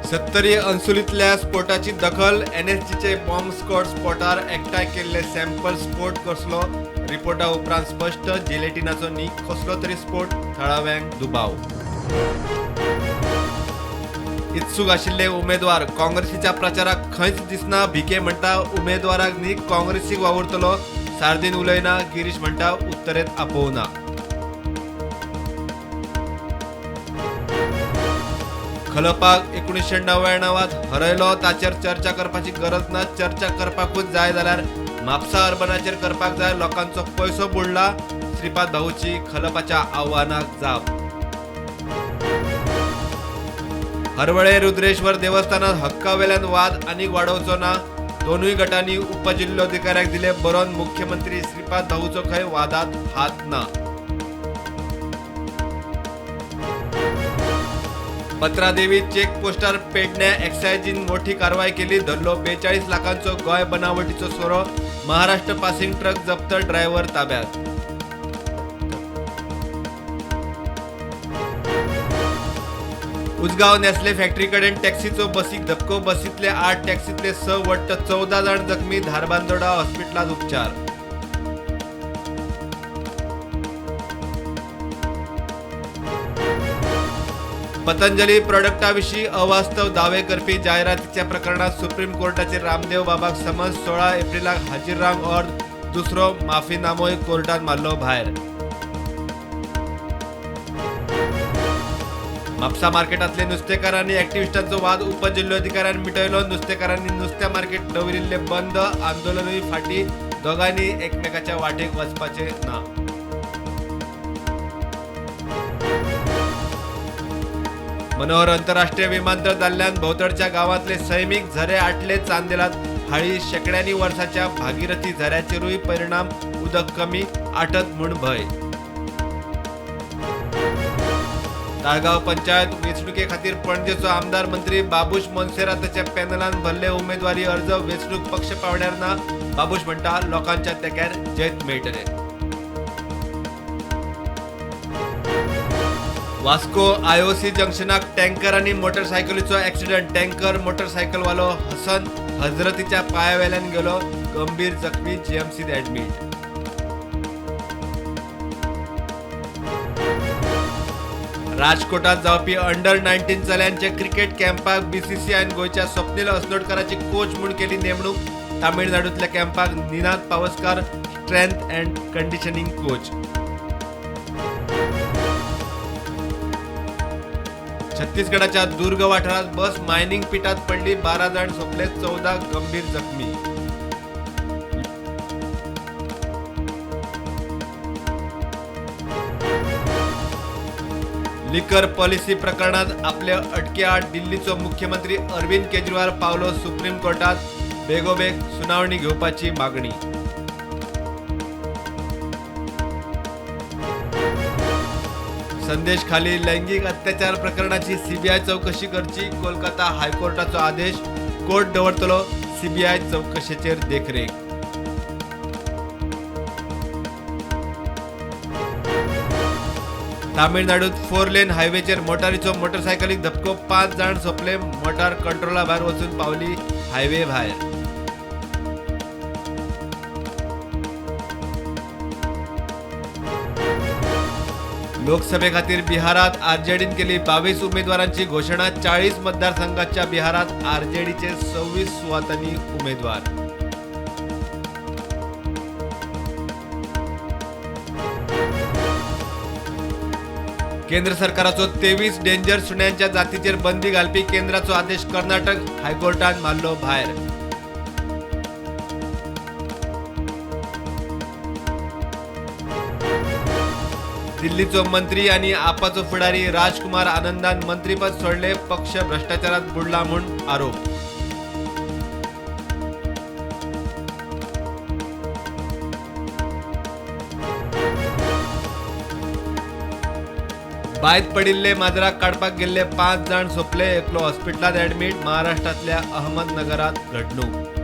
70 अंसुलीतल्या स्फोटाची दखल. NSGचे bomb squad स्फोटार एकठांय केल्ले सॅम्पल स्फोट कसलो रिपोर्टा उपरांत स्पष्ट. जिलेटिनाचो न्ही कसलो तरी स्फोट, थळाव्यांक दुबाव. इत्सूक आशिल्ले उमेदवार. काँग्रेसीच्या प्रचाराक खंयच दिसना. भिके म्हणटा उमेदवाराक न्ही काँग्रेसीक वावुरतलो. सार्दीन उलयना. गिरीश म्हणटा उत्तरेत आपोवना. खलपाक 1999 हरयलो ताचेर चर्चा करपाची गरज ना. चर्चा करपाकूच जाय जाल्यार म्हापसा अर्बनाचेर करपाक जाय. लोकांचो पयसो बुडला. श्रीपाद भाऊची खलपाच्या आव्हानाक जाप. हरवळे रुद्रेश्वर देवस्थानात हक्कावेल्यान वाद आनीक वाडोवचो ना. दोनूय गटांनी उपजिल्लोधिकाऱ्याक दिले बरोवन. मुख्यमंत्री श्रीपाद भाऊचो खंय वादात हात ना. पत्रादेवी चेक पोस्टार पेडण्या एक्सायजीन मोठी कारवाई केली. धरलो 42 लाखांचो गोंय बनावटीचो सोरो. महाराष्ट्र पासिंग ट्रक जप्त. ड्रायव्हर ताब्यात. उजगाव नेसले फॅक्टरी कडेन टॅक्सीचो बसीक धपको. बसींतले 8, टॅक्सीतले 6, वट्ट 14 जाण जखमी. धारबांदोडा हॉस्पिटलात उपचार. पतंजली प्रॉडक्टाविशीं अवास्तव दावे करपी जायरातीच्या प्रकरणात सुप्रीम कोर्टाचेर रामदेव बाबाक समन्स. 16 एप्रिलाक हाजीर रावंक ऑर्डर. दुसरो माफीनामोय कोर्टान मारलो भायर. म्हापसा मार्केटांतले नुस्तेकार आनी एक्टिव्हिस्टांचो वाद उपजिल्लोधिकाऱ्यान मिटयलो. नुस्तेकारांनी नुस्तें मार्केट दवरिल्ले बंद. आंदोलनूय फाटीं. दोगांनी एकमेकाच्या वाटेक वचपाचे ना. मनोहर आंतरराष्ट्रीय विमानतळ जाल्ल्यान भोंवतणच्या गांवांतले सैमीक झरे आटले. चांदेलात हाळी. शेकड्यांनी वर्साच्या भागीरथी झऱ्याचेरूय परिणाम. उदक कमी. आटत म्हूण भंय. ताळगांव पंचायत वेंचणुके खातीर पणजेचो आमदार मंत्री बाबूश मोन्सेराताच्या पॅनलान भरले उमेदवारी अर्ज. वेंचणूक पक्ष पावड्यार ना. बाबूश म्हणटा लोकांच्या तेंक्यार जैत मेळटले. वास्को IOC जंक्शनाक टँकर आनी मोटरसायकलीचो ॲक्सिडंट. टँकर मोटरसायकलवालो हसन हजरतीच्या पांयावेल्यान गेलो. गंभीर जखमी. GMCत ॲडमीट. राजकोटात जावपी अंडर-19 चल्यांचे क्रिकेट कॅम्पाक BCCIन गोंयच्या स्वप्नील अस्नोडकराची कोच म्हूण केली नेमणूक. तामिळनाडूंतल्या कॅम्पाक Ninad Pawaskar strength and conditioning coach. छत्तीसगडाच्या दुर्ग वाठारात बस मायनिंग पिटात पडली. 12 जाण सोंपले. 14 गंभीर जखमी. लिकर पॉलिसी प्रकरणात आपल्या अटके आड दिल्लीचो मुख्यमंत्री अरविंद केजरीवाल पावलो सुप्रीम कोर्टात. बेगोबेग सुनावणी घेवपाची मागणी. संदेश खाली लैंगिक अत्याचार प्रकरणाची CBI चौकशी करची. कोलकाता हायकोर्टाचो आदेश. कोर्ट दवरतलो CBI चौकशेचेर देखरेख. तामिळनाडूत 4 लेन हायवेचेर मोटारीचो मोटरसायकलीक धपको. 5 जाण सोंपले. मोटार कंट्रोला भायर वचून पावली हायवे भायर. लोकसभे खातीर बिहारात RJDीन केली 22 उमेदवारांची घोषणा. 40 मतदारसंघाच्या बिहारात RJDीचे 26 सुवातांनी उमेदवार. केंद्र सरकाराचो 23 डेंजर सुण्यांच्या जातीचेर बंदी घालपी केंद्राचो आदेश. कर्नाटक हायकोर्टान मारलो भायर. दिल्लीचो मंत्री आनी आपाचो फुडारी राजकुमार आनंदान मंत्रीपद सोडले. पक्ष भ्रष्टाचारात बुडला म्हूण आरोप. बायत पडिल्ले माजराक काडपाक गेल्ले 5 जाण सोंपले. एकलो हॉस्पिटलात ॲडमीट. महाराष्ट्रातल्या अहमदनगरात घडणूक.